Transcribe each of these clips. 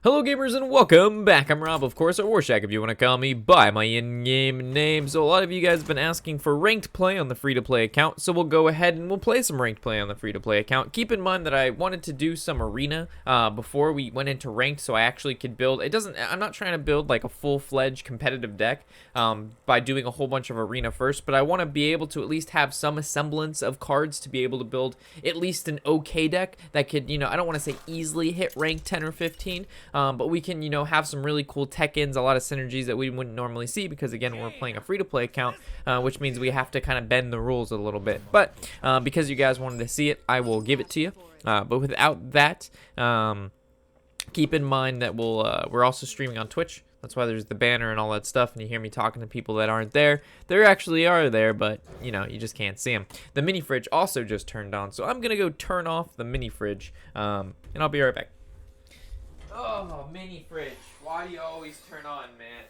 Hello gamers and welcome back. I'm Rob, of course, or Warshack if you want to call me by my in-game name. So a lot of you guys have been asking for ranked play on the free-to-play account, so we'll go ahead and we'll play some ranked play on the free-to-play account. Keep in mind that I wanted to do some arena before we went into ranked, so I actually could build. I'm not trying to build like a full-fledged competitive deck by doing a whole bunch of arena first, but I want to be able to at least have some semblance of cards to be able to build at least an okay deck that could, I don't want to say easily hit rank 10 or 15. But we can, have some really cool tech-ins, a lot of synergies that we wouldn't normally see because, again, we're playing a free-to-play account, which means we have to kind of bend the rules a little bit. But because you guys wanted to see it, I will give it to you. But without that, keep in mind that we're also streaming on Twitch. That's why there's the banner and all that stuff, and you hear me talking to people that aren't there. There actually are there, but, you just can't see them. The mini fridge also just turned on, so I'm going to go turn off the mini fridge, and I'll be right back. Oh, mini fridge. Why do you always turn on, man?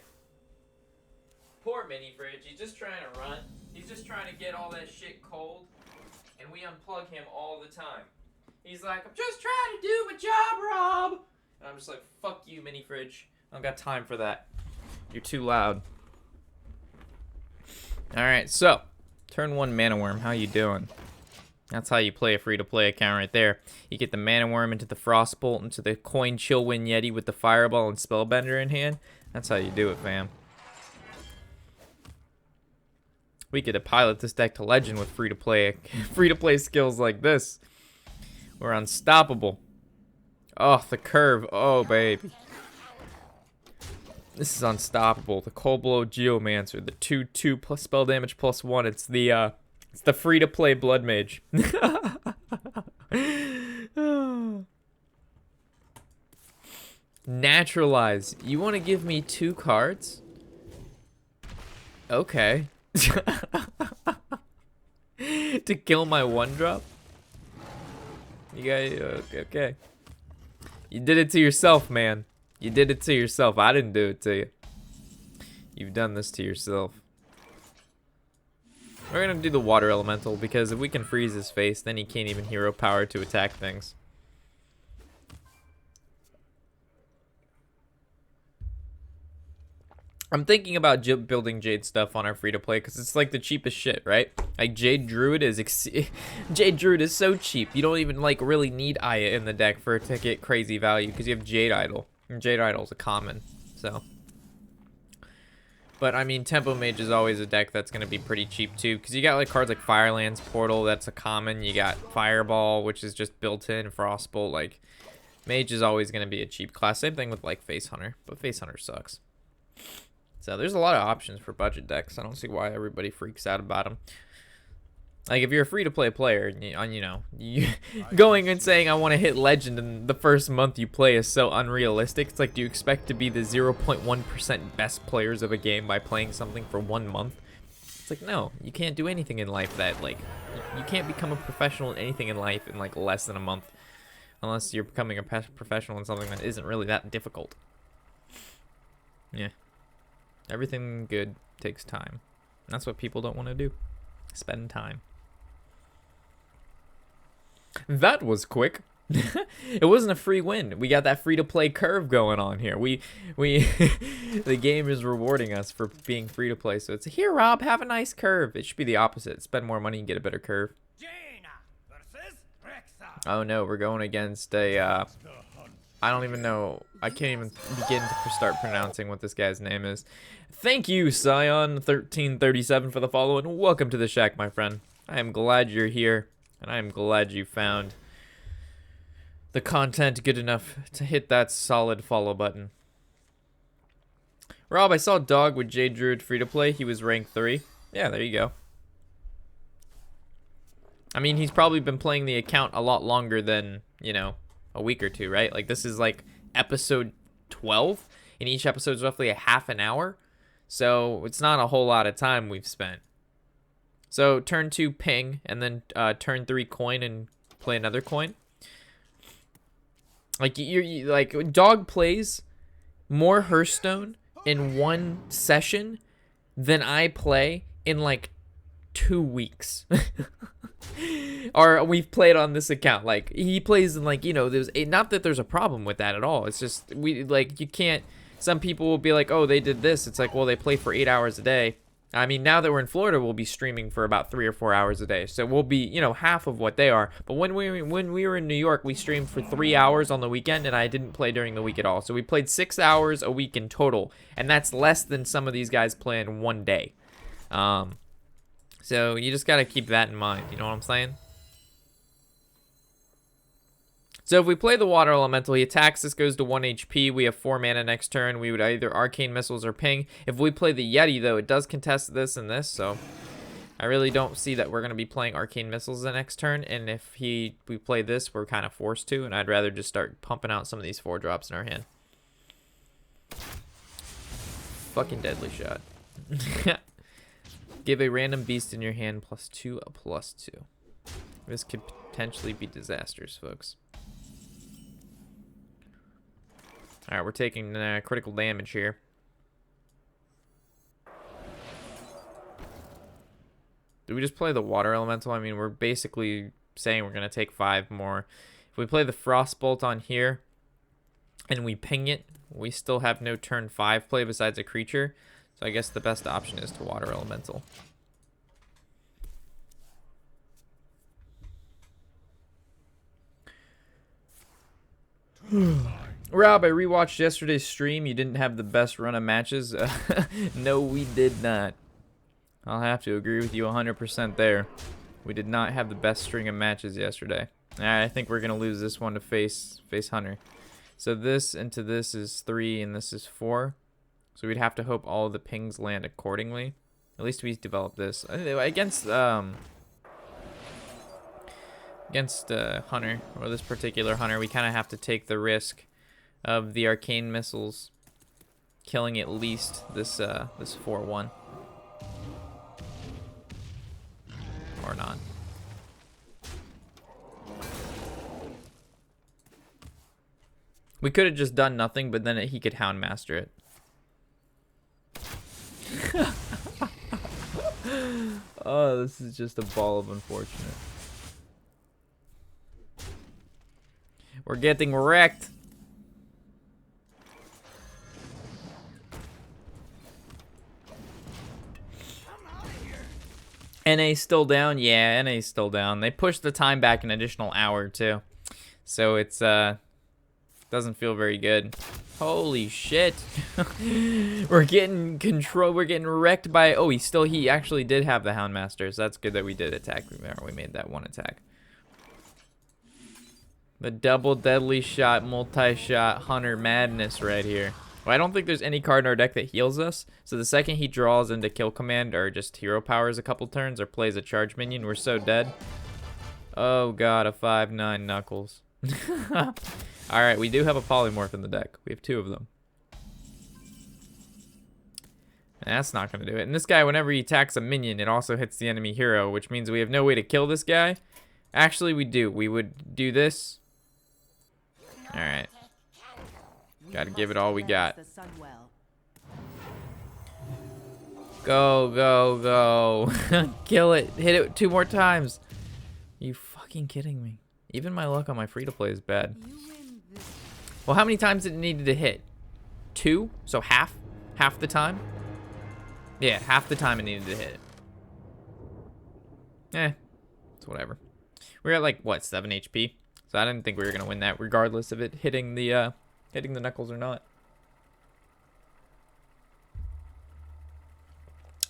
Poor mini fridge. He's just trying to run. He's just trying to get all that shit cold. And we unplug him all the time. He's like, I'm just trying to do my job, Rob. And I'm just like, fuck you, mini fridge. I don't got time for that. You're too loud. Alright, so. Turn 1 Mana Worm. How you doing? That's how you play a free-to-play account right there. You get the Mana Worm into the Frostbolt, into the Coin Chillwind Yeti with the Fireball and Spellbender in hand. That's how you do it, fam. We get to pilot this deck to Legend with free-to-play skills like this. We're unstoppable. Oh, the curve. Oh, baby. This is unstoppable. The Cold Blow Geomancer, the 2/2 plus spell damage +1. It's the free-to-play Blood Mage. Naturalize. You want to give me 2 cards? Okay. To kill my 1-drop? You guys, okay. You did it to yourself, man. You did it to yourself. I didn't do it to you. You've done this to yourself. We're gonna do the water elemental because if we can freeze his face, then he can't even hero power to attack things. I'm thinking about building Jade stuff on our free-to-play because it's like the cheapest shit, right? Like Jade Druid is Jade Druid is so cheap. You don't even like really need Aya in the deck for it to get crazy value because you have Jade Idol. And Jade Idol is a common, so. But, I mean, Tempo Mage is always a deck that's going to be pretty cheap, too. Because you got, like, cards like Firelands Portal, that's a common. You got Fireball, which is just built in. Frostbolt, like, Mage is always going to be a cheap class. Same thing with, like, Face Hunter. But Face Hunter sucks. So, there's a lot of options for budget decks. I don't see why everybody freaks out about them. Like, if you're a free-to-play player, you going and saying, I want to hit Legend, and the first month you play is so unrealistic. It's like, do you expect to be the 0.1% best players of a game by playing something for 1 month? It's like, no, you can't do anything in life that, like, you can't become a professional in anything in life in, like, less than a month. Unless you're becoming a professional in something that isn't really that difficult. Yeah. Everything good takes time. That's what people don't want to do. Spend time. That was quick. It wasn't a free win. We got that free-to-play curve going on here. The game is rewarding us for being free-to-play. So it's, here, Rob, have a nice curve. It should be the opposite. Spend more money and get a better curve. Oh, no, we're going against a, I don't even know. I can't even begin to start pronouncing what this guy's name is. Thank you, Scion1337, for the follow, and welcome to the shack, my friend. I am glad you're here, and I am glad you found the content good enough to hit that solid follow button. Rob, I saw Dog with Jade Druid free-to-play. He was rank 3. Yeah, there you go. I mean, he's probably been playing the account a lot longer than, a week or 2, right? Like, this is like episode 12, and each episode is roughly a half an hour. So it's not a whole lot of time we've spent. So turn 2 ping, and then turn 3 coin and play another coin. Like like Dog plays more Hearthstone in 1 session than I play in like 2 weeks. Or we've played on this account. Like, he plays in, like, you know, not that there's a problem with that at all. It's just, you can't, some people will be like, oh, they did this. It's like, well, they play for 8 hours a day. I mean, now that we're in Florida, we'll be streaming for about 3 or 4 hours a day. So we'll be, you know, half of what they are. But when we were in New York, we streamed for 3 hours on the weekend, and I didn't play during the week at all. So we played 6 hours a week in total, and that's less than some of these guys play in one day. So you just got to keep that in mind. You know what I'm saying? So if we play the Water Elemental, he attacks, this goes to 1 HP. We have 4 mana next turn. We would either Arcane Missiles or Ping. If we play the Yeti, though, it does contest this and this, so I really don't see that we're going to be playing Arcane Missiles the next turn. And if we play this, we're kind of forced to, and I'd rather just start pumping out some of these 4-drops in our hand. Fucking Deadly Shot. Give a random beast in your hand +2/+2. This could potentially be disastrous, folks. All right, we're taking critical damage here. Do we just play the Water Elemental? I mean, we're basically saying we're going to take 5 more. If we play the Frostbolt on here and we ping it, we still have no turn 5 play besides a creature. So I guess the best option is to Water Elemental. Rob, I rewatched yesterday's stream. You didn't have the best run of matches. No, we did not. I'll have to agree with you 100% there. We did not have the best string of matches yesterday. I think we're going to lose this one to face Hunter. So this into this is 3 and this is 4. So we'd have to hope all the pings land accordingly. At least we developed this. Against Hunter, or this particular Hunter, we kind of have to take the risk of the Arcane Missiles killing at least this 4/1. Or not. We could have just done nothing, but then he could Houndmaster it. Oh, this is just a ball of unfortunate. We're getting wrecked. NA's still down? Yeah, NA's still down. They pushed the time back an additional hour too. So it's doesn't feel very good. Holy shit. We're getting wrecked by, oh, he actually did have the Houndmaster, so that's good that we did attack. We made that one attack. The double Deadly Shot, multi-shot Hunter madness right here. Well, I don't think there's any card in our deck that heals us, so the second he draws into kill command or just hero powers a couple turns or plays a charge minion, we're so dead. Oh god, a 5/9 Knuckles. Alright, we do have a polymorph in the deck. We have 2 of them. And that's not going to do it. And this guy, whenever he attacks a minion, it also hits the enemy hero, which means we have no way to kill this guy. Actually, we do. We would do this. Alright. Gotta give it all we got. Go, go, go. Kill it. Hit it 2 more times. You fucking kidding me? Even my luck on my free-to-play is bad. Well, how many times did it need to hit? 2? So half the time? Yeah, half the time it needed to hit it. It's whatever. We're at like, what, 7 HP? So I didn't think we were gonna win that regardless of it hitting the Knuckles or not.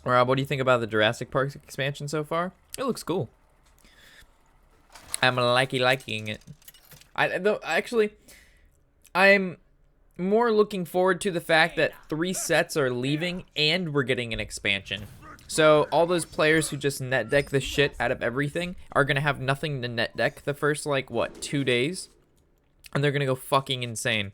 Rob, what do you think about the Jurassic Park expansion so far? It looks cool. I'm liking it. I'm more looking forward to the fact that 3 sets are leaving and we're getting an expansion. So all those players who just net deck the shit out of everything are gonna have nothing to net deck the first, like, what, 2 days, and they're gonna go fucking insane.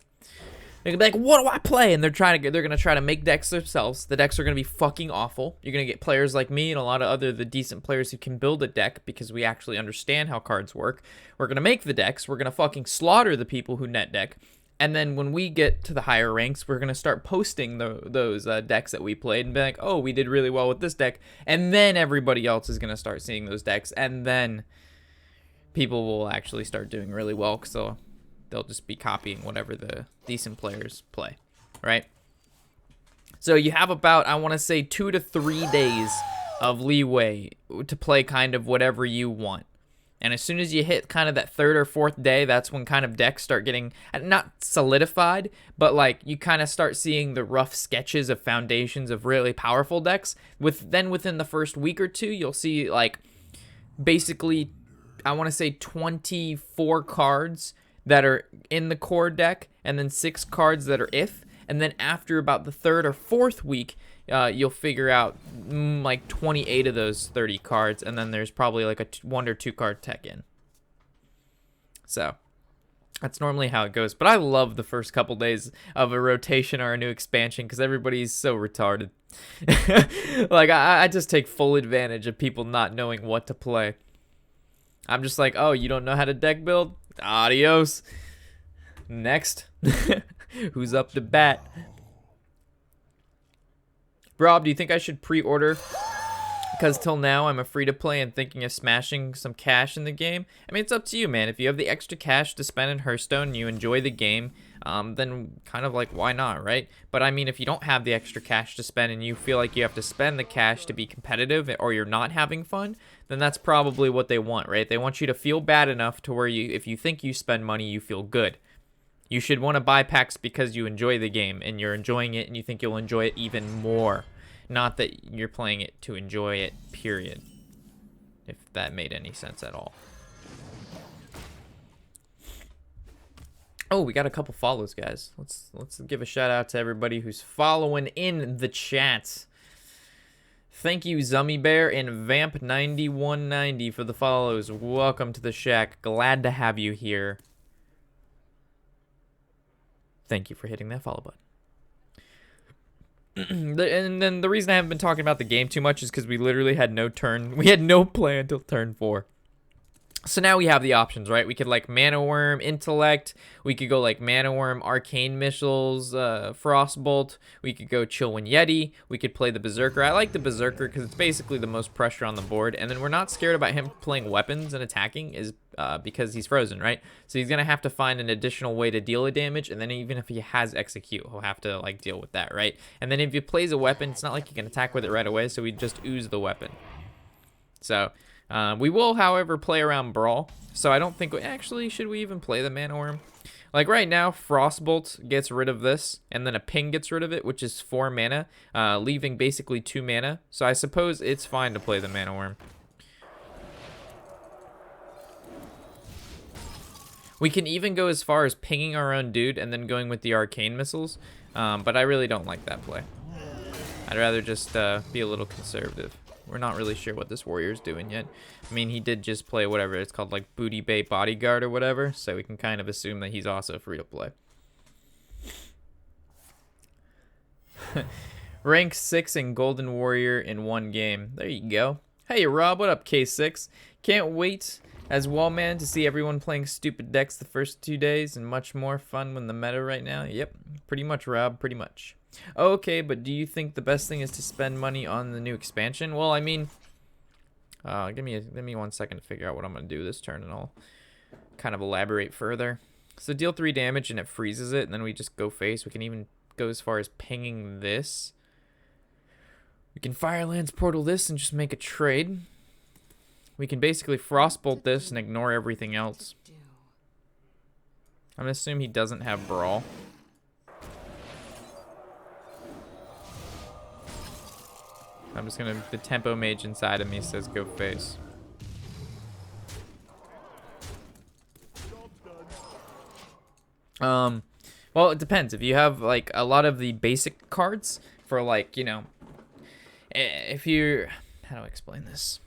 They're gonna be like, what do I play? And they're gonna try to make decks themselves. The decks are gonna be fucking awful. You're gonna get players like me and a lot of the decent players who can build a deck because we actually understand how cards work. We're gonna make the decks. We're gonna fucking slaughter the people who net deck. And then when we get to the higher ranks, we're going to start posting those decks that we played and be like, oh, we did really well with this deck. And then everybody else is going to start seeing those decks. And then people will actually start doing really well because they'll just be copying whatever the decent players play, right? So you have about, I want to say, 2 to 3 days of leeway to play kind of whatever you want. And as soon as you hit kind of that 3rd or 4th day, that's when kind of decks start getting, not solidified, but like you kind of start seeing the rough sketches of foundations of really powerful decks. Then within the first week or two, you'll see like basically, I want to say 24 cards that are in the core deck, and then 6 cards that are if. And then after about the 3rd or 4th week, you'll figure out like 28 of those 30 cards, and then there's probably like a 1 or 2 card tech in. So that's normally how it goes. But I love the first couple days of a rotation or a new expansion because everybody's so retarded. Like I just take full advantage of people not knowing what to play. I'm just like, oh, you don't know how to deck build? Adios. Next. Who's up to bat? Rob, do you think I should pre-order? Because till now, I'm a free-to-play and thinking of smashing some cash in the game. I mean, it's up to you, man. If you have the extra cash to spend in Hearthstone and you enjoy the game, then kind of like, why not, right? But I mean, if you don't have the extra cash to spend and you feel like you have to spend the cash to be competitive or you're not having fun, then that's probably what they want, right? They want you to feel bad enough to where if you think you spend money, you feel good. You should want to buy packs because you enjoy the game and you're enjoying it and you think you'll enjoy it even more. Not that you're playing it to enjoy it, period. If that made any sense at all. Oh, we got a couple follows, guys. Let's give a shout out to everybody who's following in the chat. Thank you, Zummy Bear and Vamp9190 for the follows. Welcome to the shack. Glad to have you here. Thank you for hitting that follow button. And then the reason I haven't been talking about the game too much is because we literally had no turn. We had no play until turn 4. So now we have the options, right? We could like Mana Worm, Intellect. We could go like Mana Worm, Arcane Missiles, Frostbolt. We could go Chillwind Yeti. We could play the Berserker. I like the Berserker because it's basically the most pressure on the board. And then we're not scared about him playing weapons and attacking because he's frozen, right? So he's going to have to find an additional way to deal a damage. And then even if he has Execute, he'll have to like deal with that, right? And then if he plays a weapon, it's not like he can attack with it right away. So we just ooze the weapon. So... we will, however, play around Brawl. So I don't think... Actually, should we even play the Mana Worm? Like right now, Frostbolt gets rid of this, and then a Ping gets rid of it, which is 4 mana, leaving basically 2 mana. So I suppose it's fine to play the Mana Worm. We can even go as far as pinging our own dude and then going with the Arcane Missiles. But I really don't like that play. I'd rather just be a little conservative. We're not really sure what this warrior's doing yet. I mean, he did just play whatever it's called, like Booty Bait Bodyguard or whatever, so we can kind of assume that he's also free to play. Rank 6 in Golden Warrior in 1 game. There you go. Hey, Rob, what up, K6? Can't wait as well, man, to see everyone playing stupid decks the first 2 days and much more fun when the meta right now. Yep, pretty much, Rob, pretty much. Okay, but do you think the best thing is to spend money on the new expansion? Well, I mean, give me 1 second to figure out what I'm gonna do this turn, and I'll kind of elaborate further. So deal 3 damage and it freezes it, and then we just go face. We can even go as far as pinging this. We can Firelands Portal this and just make a trade. We can basically Frostbolt this and ignore everything else. I'm gonna assume he doesn't have Brawl. I'm just gonna, the tempo mage inside of me says go face. Well, it depends. If you have like a lot of the basic cards for like, you know, if you're, how do I explain this?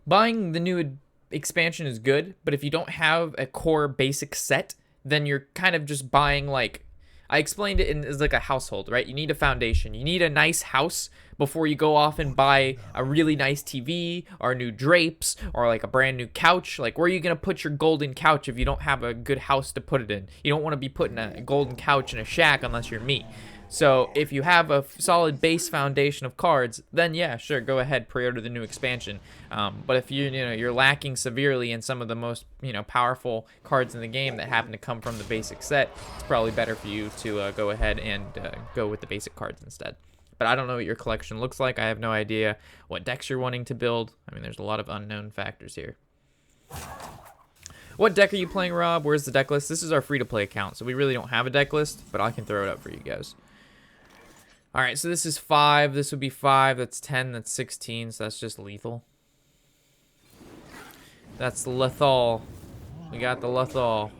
Buying the new expansion is good, but if you don't have a core basic set, then you're kind of just buying like, I explained it as like a household, right? You need a foundation. You need a nice house before you go off and buy a really nice TV or new drapes or like a brand new couch. Like, where are you going to put your golden couch if you don't have a good house to put it in? You don't want to be putting a golden couch in a shack unless you're me. So if you have a solid base foundation of cards, then yeah, sure, go ahead, pre-order the new expansion. But if you're lacking severely in some of the most powerful cards in the game that happen to come from the basic set, it's probably better for you to go ahead and go with the basic cards instead. But I don't know what your collection looks like. I have no idea what decks you're wanting to build. I mean, there's a lot of unknown factors here. What deck are you playing, Rob? Where's the deck list? This is our free-to-play account, so we really don't have a deck list, but I can throw it up for you guys. All right, so this is 5. This would be 5. That's 10. That's 16. So that's just lethal. That's lethal. We got the lethal.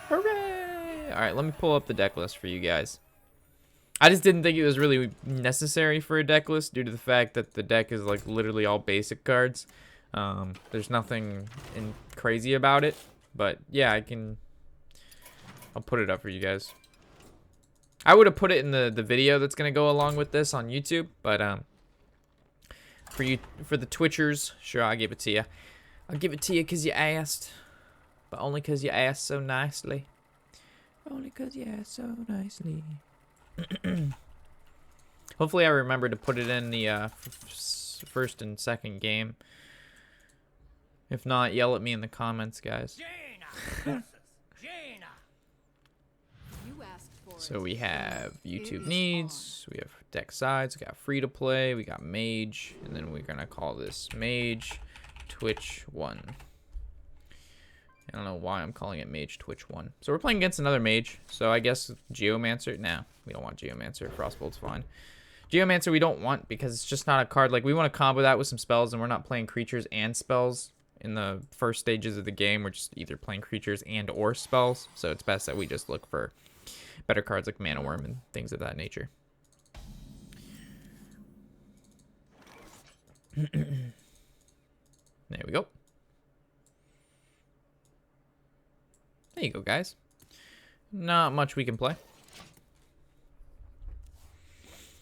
Hooray! All right, let me pull up the deck list for you guys. I just didn't think it was really necessary for a deck list due to the fact that the deck is like literally all basic cards. There's nothing crazy about it, but yeah, I'll put it up for you guys. I would have put it in the video that's gonna go along with this on YouTube, but for the Twitchers, sure, I'll give it to you. I'll give it to you because you asked, but only because you asked so nicely. Only because you asked so nicely. Hopefully I remember to put it in the first and second game. If not, yell at me in the comments, guys. So we have YouTube needs, we have deck sides, we got free to play, we got Mage, and then we're gonna call this Mage Twitch 1. I don't know why I'm calling it Mage Twitch 1. So we're playing against another Mage. So I guess Geomancer. Nah, we don't want Geomancer. Frostbolt's fine. Geomancer we don't want because it's just not a card. Like, we want to combo that with some spells, and we're not playing creatures and spells in the first stages of the game. We're just either playing creatures and or spells. So it's best that we just look for better cards like Mana Worm and things of that nature. There we go. There you go, guys. Not much we can play.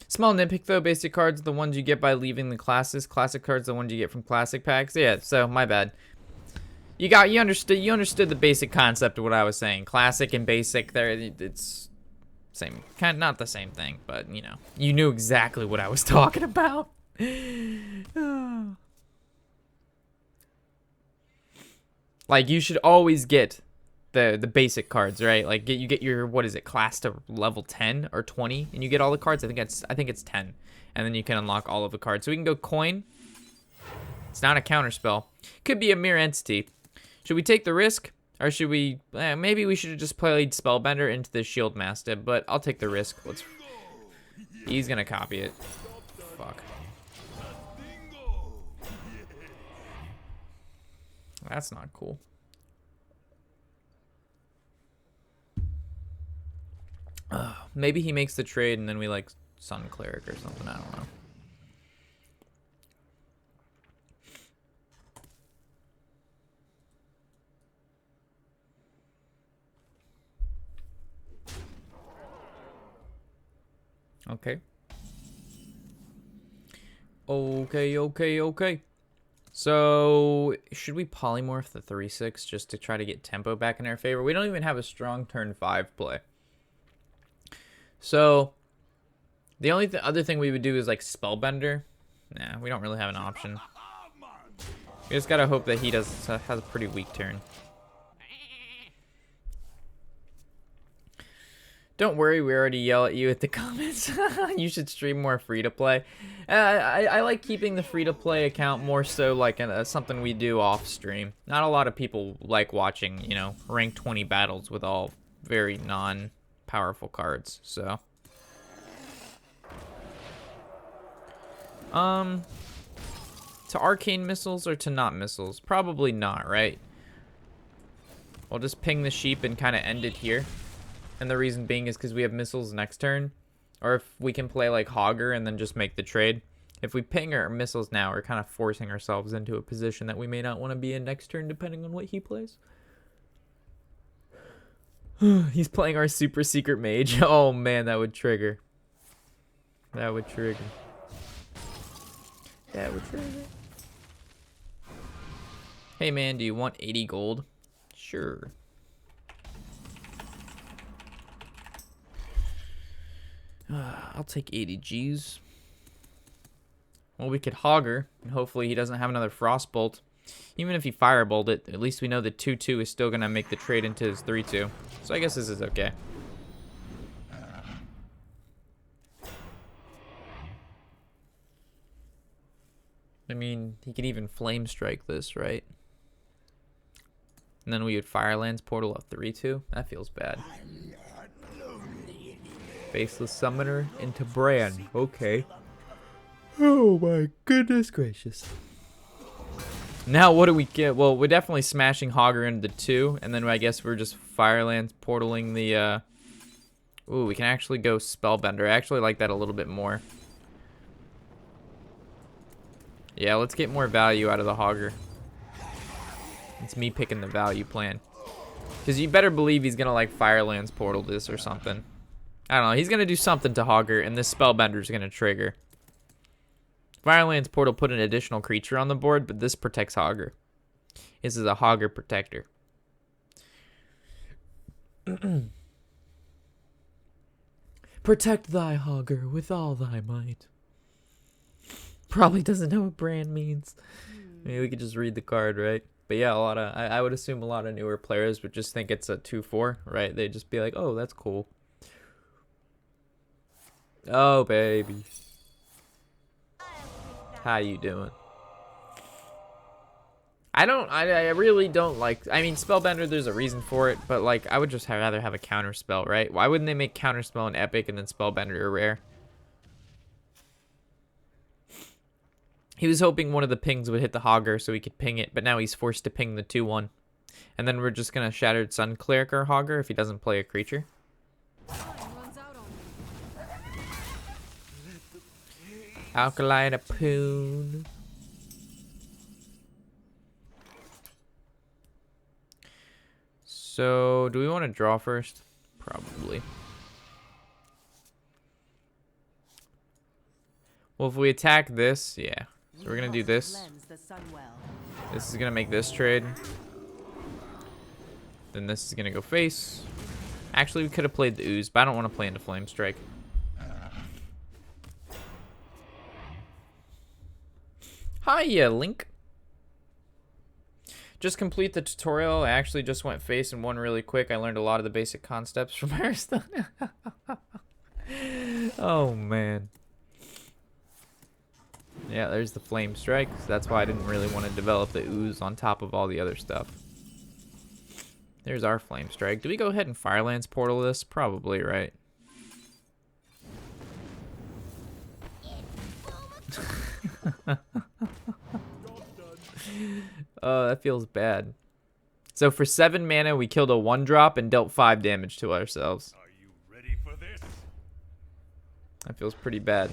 Small nitpick, though. Basic cards are the ones you get by leaving the classes. Classic cards are the ones you get from classic packs. Yeah, so my bad. You understood the basic concept of what I was saying. Classic and basic, it's same, kind of not the same thing, but you knew exactly what I was talking about. Like, you should always get the basic cards, right? Like, you get your, what is it, class to level 10 or 20, and you get all the cards. I think it's 10, and then you can unlock all of the cards. So we can go coin. It's not a counter spell. Could be a mirror entity. Should we take the risk, or should we? Maybe we should have just played Spellbender into the Shield Master, but I'll take the risk. He's gonna copy it. Fuck. That's not cool. Maybe he makes the trade and then we like Sun Cleric or something. I don't know. Okay. Okay. So, should we polymorph the 3/6 just to try to get tempo back in our favor? We don't even have a strong turn 5 play. So, the only other thing we would do is like Spellbender. Nah, we don't really have an option. We just gotta hope that he has a pretty weak turn. Don't worry, we already yell at you at the comments. You should stream more free-to-play. I like keeping the free-to-play account more so like something we do off-stream. Not a lot of people like watching, rank 20 battles with all very non-powerful cards, so. To arcane missiles or to not missiles? Probably not, right? We'll just ping the sheep and kind of end it here. And the reason being is because we have missiles next turn. Or if we can play like Hogger and then just make the trade. If we ping our missiles now, we're kind of forcing ourselves into a position that we may not want to be in next turn, depending on what he plays. He's playing our super secret mage. Oh man, that would trigger. That would trigger. That would trigger. Hey man, do you want 80 gold? Sure. I'll take 80 G's. Well, we could Hogger, and hopefully he doesn't have another Frostbolt. Even if he Firebolt it, at least we know the 2-2 is still going to make the trade into his 3-2. So I guess this is okay. I mean, he could even Flame Strike this, right? And then we would Firelands Portal a 3-2. That feels bad. Faceless Summoner into Bran. Okay. Oh my goodness gracious. Now what do we get? Well, we're definitely smashing Hogger into the 2. And then I guess we're just Firelands portaling the... Ooh, we can actually go Spellbender. I actually like that a little bit more. Yeah, let's get more value out of the Hogger. It's me picking the value plan. Because you better believe he's going to like Firelands portal this or something. I don't know. He's going to do something to Hogger, and this Spellbender is going to trigger. Firelands portal put an additional creature on the board, but this protects Hogger. This is a Hogger protector. Protect thy Hogger with all thy might. Probably doesn't know what brand means. Maybe we could just read the card, right? But yeah, I would assume a lot of newer players would just think it's a 2-4, right? They'd just be like, oh, that's cool. Oh, baby. How you doing? I really don't like, I mean, Spellbender, there's a reason for it, but like, I would just rather have a counter spell, right? Why wouldn't they make counter spell an epic and then Spellbender a rare? He was hoping one of the pings would hit the Hogger so he could ping it, but now he's forced to ping the 2-1. And then we're just gonna Shattered Sun Cleric our Hogger if he doesn't play a creature. Alkaline Poon. So, do we want to draw first? Probably. Well, if we attack this, yeah. So we're going to do this. This is going to make this trade. Then this is going to go face. Actually, we could have played the Ooze, but I don't want to play into Flame Strike. Hiya, Link. Just complete the tutorial. I actually just went face and won really quick. I learned a lot of the basic concepts from Hearthstone. Oh, man. Yeah, there's the Flame Strike. So that's why I didn't really want to develop the Ooze on top of all the other stuff. There's our Flame Strike. Do we go ahead and Firelands portal this? Probably, right? Oh, that feels bad. So for 7 mana, we killed a 1-drop and dealt 5 damage to ourselves. Are you ready for this? That feels pretty bad.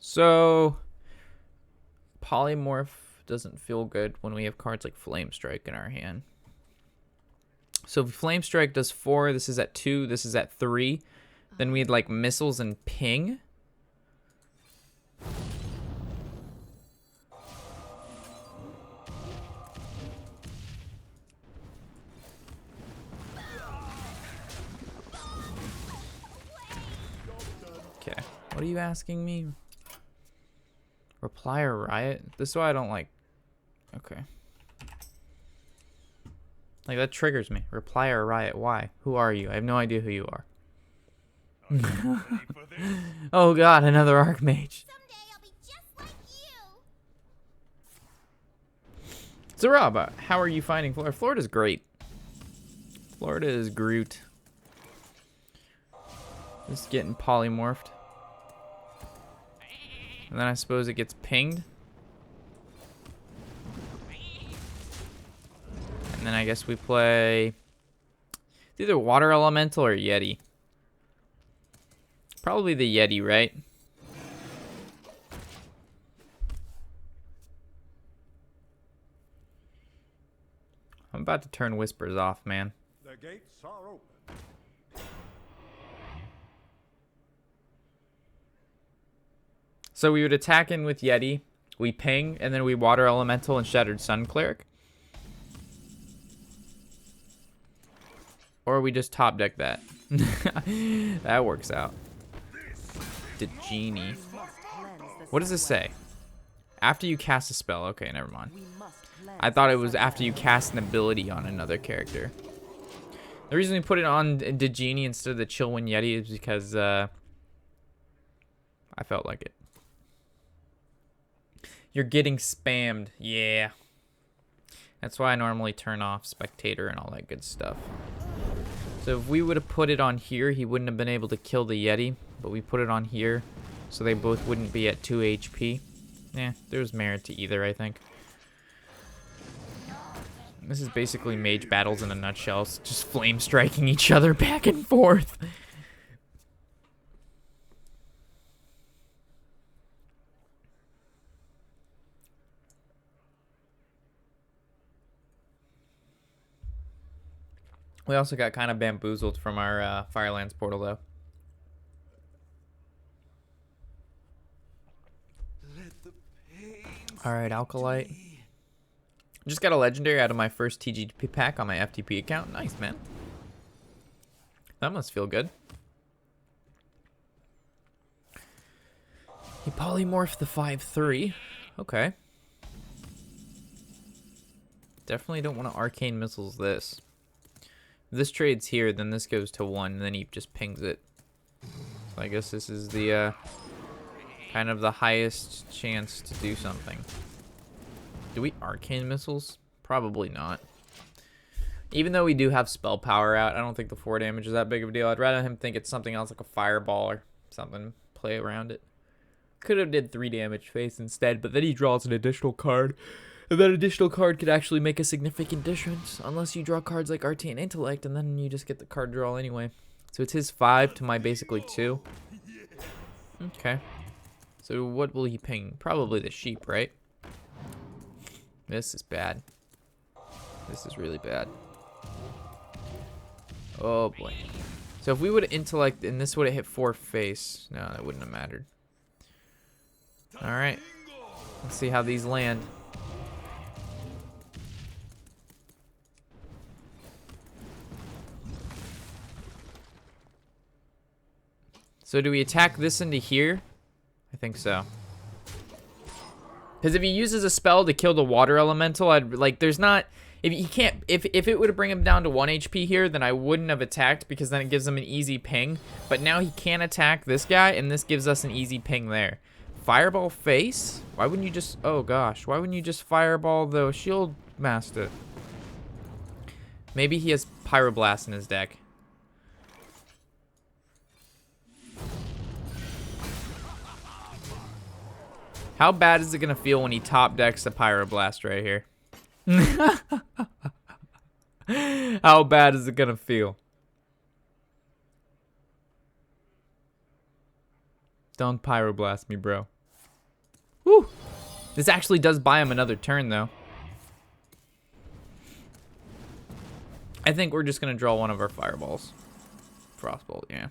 So, Polymorph doesn't feel good when we have cards like Flame Strike in our hand. So if Flame Strike does 4, this is at 2, this is at 3. Then we had like Missiles and Ping. Okay, what are you asking me? Reply or Riot? This is why I don't like... Okay. Like, that triggers me. Reply or Riot. Why? Who are you? I have no idea who you are. Oh god, another Archmage. Someday I'll be just like you. Zaraba, how are you finding Florida? Florida's great. Florida is Groot. Just getting polymorphed. And then I suppose it gets pinged. And then I guess we play it's either Water Elemental or Yeti. Probably the Yeti, right? I'm about to turn Whispers off, man. The gates are open. So we would attack in with Yeti, we ping, and then we Water Elemental and Shattered Sun Cleric. Or we just top deck that. That works out. The Genie. What does this say? After you cast a spell. Okay, never mind. I thought it was after you cast an ability on another character. The reason we put it on the Genie instead of the Chillwind Yeti is because I felt like it. You're getting spammed. Yeah. That's why I normally turn off Spectator and all that good stuff. So if we would have put it on here, he wouldn't have been able to kill the Yeti. But we put it on here, so they both wouldn't be at 2 HP. Yeah, there's merit to either, I think. This is basically mage battles in a nutshell. It's just flame striking each other back and forth. We also got kind of bamboozled from our Firelands portal, though. Alright, Alkalite. Just got a legendary out of my first TGP pack on my FTP account. Nice, man. That must feel good. He polymorphed the 5/3. Okay. Definitely don't want to arcane missiles this. If this trade's here, then this goes to 1, and then he just pings it. So I guess this is the kind of the highest chance to do something. Do we arcane missiles? Probably not. Even though we do have spell power out, I don't think the 4 damage is that big of a deal. I'd rather him think it's something else like a fireball or something. Play around it. Could have did 3 damage face instead, but then he draws an additional card. And that additional card could actually make a significant difference. Unless you draw cards like Arcane Intellect, and then you just get the card draw anyway. So it's his 5 to my basically 2. Okay. So what will he ping? Probably the sheep, right? This is bad. This is really bad. Oh boy. So if we would have intellect and this would have hit 4 face, no, that wouldn't have mattered. Alright. Let's see how these land. So do we attack this into here? I think so. Because if he uses a spell to kill the water elemental, I'd like there's not if he can't if it would bring him down to 1 HP here, then I wouldn't have attacked because then it gives him an easy ping. But now he can't attack this guy, and this gives us an easy ping there. Fireball face? Why wouldn't you just oh gosh, why wouldn't you just fireball the shield master? Maybe he has Pyroblast in his deck. How bad is it gonna feel when he top decks a Pyroblast right here? How bad is it gonna feel? Don't Pyroblast me, bro. Woo! This actually does buy him another turn, though. I think we're just gonna draw one of our fireballs. Frostbolt, yeah.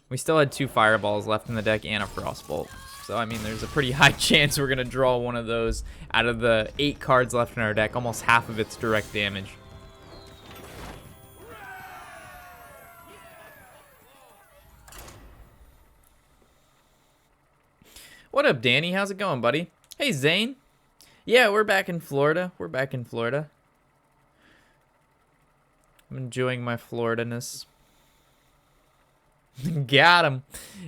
We still had 2 fireballs left in the deck and a Frostbolt. So, I mean, there's a pretty high chance we're going to draw one of those out of the 8 cards left in our deck. Almost half of it's direct damage. What up, Danny? How's it going, buddy? Hey, Zane. Yeah, we're back in Florida. We're back in Florida. I'm enjoying my Florida-ness. Got him.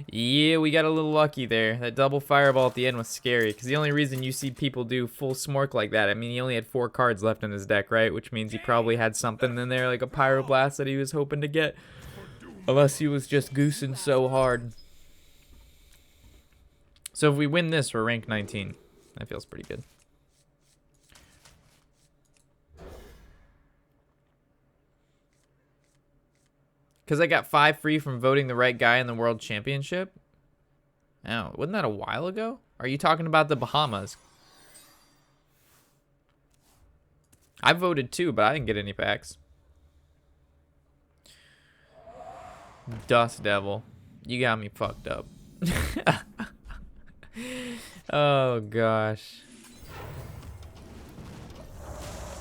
Yeah, we got a little lucky there. That double fireball at the end was scary because the only reason you see people do full smork like that, I mean, he only had 4 cards left in his deck, right? Which means he probably had something in there like a Pyroblast that he was hoping to get. Unless he was just goosing so hard. So if we win this, we're rank 19. That feels pretty good. Because I got 5 free from voting the right guy in the World Championship? Oh, wasn't that a while ago? Are you talking about the Bahamas? I voted too, but I didn't get any packs. Dust Devil. You got me fucked up. Oh, gosh.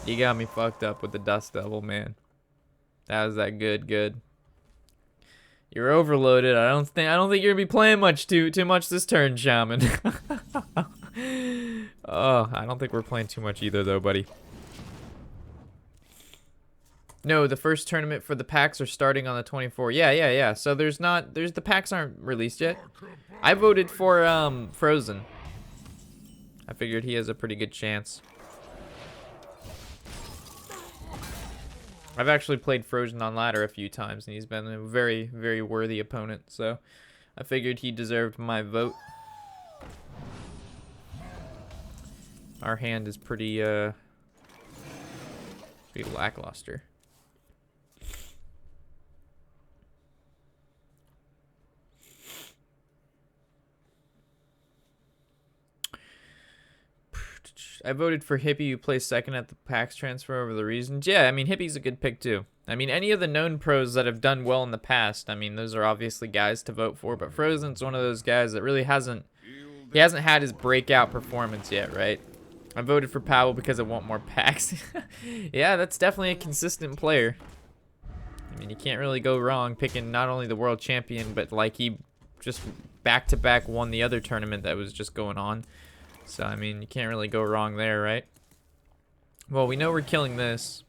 You got me fucked up with the Dust Devil, man. That was that good. You're overloaded. I don't think you're gonna be playing too much this turn, Shaman. Oh, I don't think we're playing too much either though, buddy. No, the first tournament for the packs are starting on the 24th. Yeah. So the packs aren't released yet. I voted for Frozen. I figured he has a pretty good chance. I've actually played Frozen on ladder a few times, and he's been a very, very worthy opponent. So I figured he deserved my vote. Our hand is pretty lackluster. I voted for Hippie, who plays second at the PAX transfer over the reasons. Yeah, I mean, Hippie's a good pick, too. I mean, any of the known pros that have done well in the past, I mean, those are obviously guys to vote for. But Frozen's one of those guys that really hasn't had his breakout performance yet, right? I voted for Powell because I want more packs. Yeah, that's definitely a consistent player. I mean, you can't really go wrong picking not only the world champion, but, like, he just back-to-back won the other tournament that was just going on. So, I mean, you can't really go wrong there, right? Well, we know we're killing this.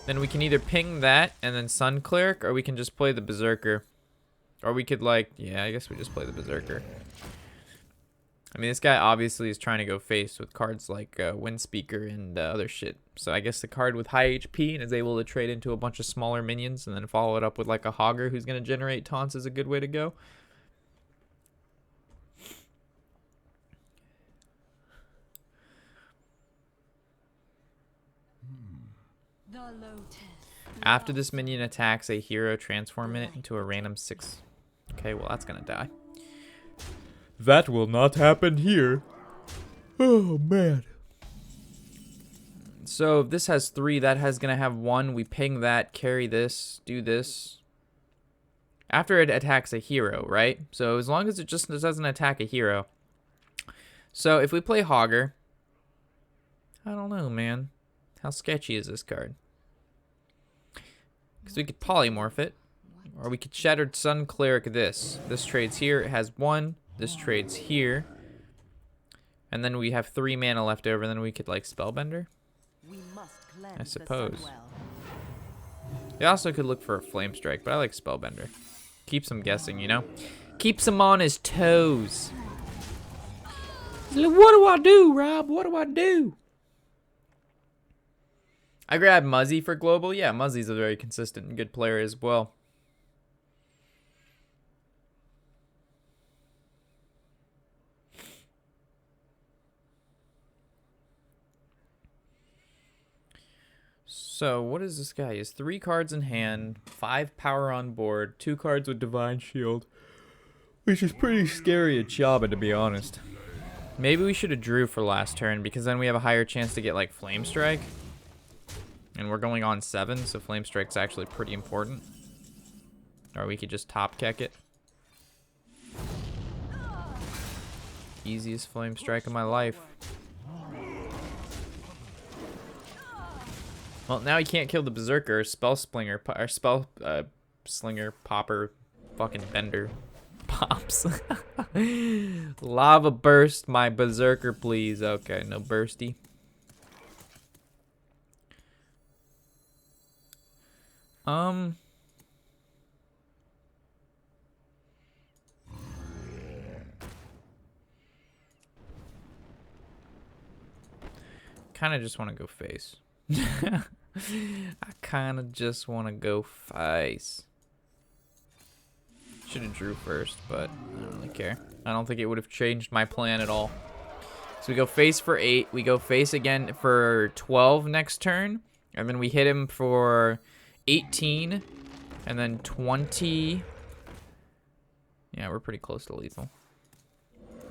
Then we can either ping that and then Sun Cleric, or we can just play the Berserker. Or we could, like, yeah, I guess we just play the Berserker. I mean, this guy obviously is trying to go face with cards like Windspeaker and other shit. So I guess the card with high HP and is able to trade into a bunch of smaller minions and then follow it up with, like, a Hogger who's going to generate taunts is a good way to go. After this minion attacks a hero, transform it into a random 6. Okay, well, that's gonna die. That will not happen here. Oh, man. So, if this has 3, that has gonna have 1. We ping that, carry this, do this. After it attacks a hero, right? So, as long as it just doesn't attack a hero. So, if we play Hogger, I don't know, man. How sketchy is this card? Because we could polymorph it, or we could Shattered Sun Cleric this. This trades here, it has 1. This trades here. And then we have 3 mana left over, and then we could, like, Spellbender? I suppose. They also could look for a Flame Strike, but I like Spellbender. Keeps him guessing, you know? Keeps him on his toes. He's like, what do I do, Rob? What do I do? I grabbed Muzzy for global. Yeah, Muzzy's a very consistent and good player as well. So, what is this guy? He has 3 cards in hand, 5 power on board, 2 cards with Divine Shield, which is pretty scary at Shaman, to be honest. Maybe we should have drew for last turn, because then we have a higher chance to get, like, Flame Strike. And we're going on 7, so Flame Strike's actually pretty important. Or we could just top kick it. Easiest Flame Strike of my life. Well, now he can't kill the Berserker, Slinger, Popper, fucking Bender. Pops. Lava Burst my Berserker, please. Okay, no Bursty. Kind of just want to go face. I kind of just want to go face. Should have drew first, but I don't really care. I don't think it would have changed my plan at all. So we go face for 8. We go face again for 12 next turn. And then we hit him for 18. And then 20. Yeah, we're pretty close to lethal.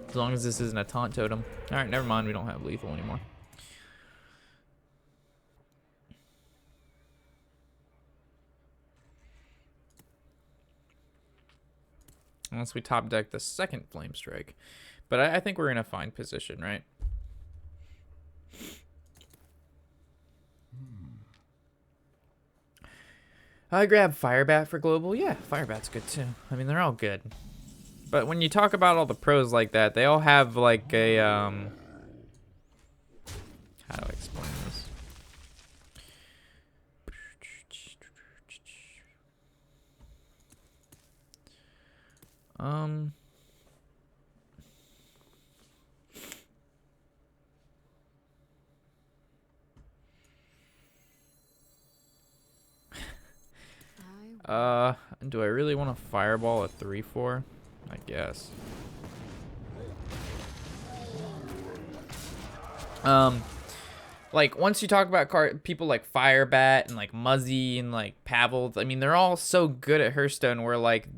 As long as this isn't a taunt totem. Alright, never mind. We don't have lethal anymore. Unless we top deck the second Flame Strike. But I think we're in a fine position, right? I grab Firebat for global. Yeah, Firebat's good too. I mean, they're all good. But when you talk about all the pros like that, they all have like a, how do I explain this? Do I really want to fireball a 3/4? I guess. Like once you talk about people like Firebat and like Muzzy and like Pavel, I mean they're all so good at Hearthstone where like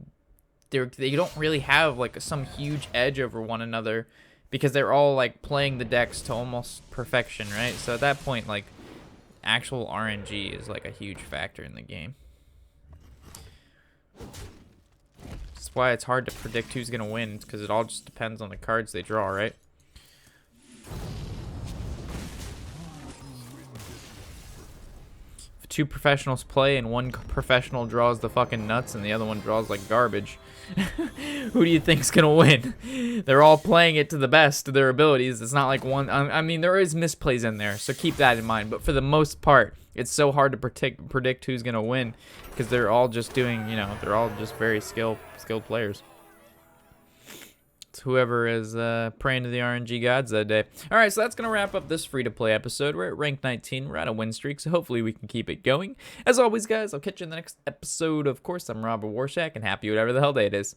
they don't really have like some huge edge over one another because they're all like playing the decks to almost perfection, right? So at that point, like actual RNG is like a huge factor in the game. That's why it's hard to predict who's gonna win, because it all just depends on the cards they draw, right? If two professionals play and one professional draws the fucking nuts and the other one draws like garbage, who do you think's gonna win? They're all playing it to the best of their abilities. It's not like one. I mean, there is misplays in there, so keep that in mind. But for the most part, it's so hard to predict who's gonna win because they're all just doing, you know, they're all just very skilled players. It's whoever is praying to the RNG gods that day. All right, so that's going to wrap up this free-to-play episode. We're at rank 19. We're at a win streak, so hopefully we can keep it going. As always, guys, I'll catch you in the next episode. Of course, I'm Robert Warshack, and happy whatever the hell day it is.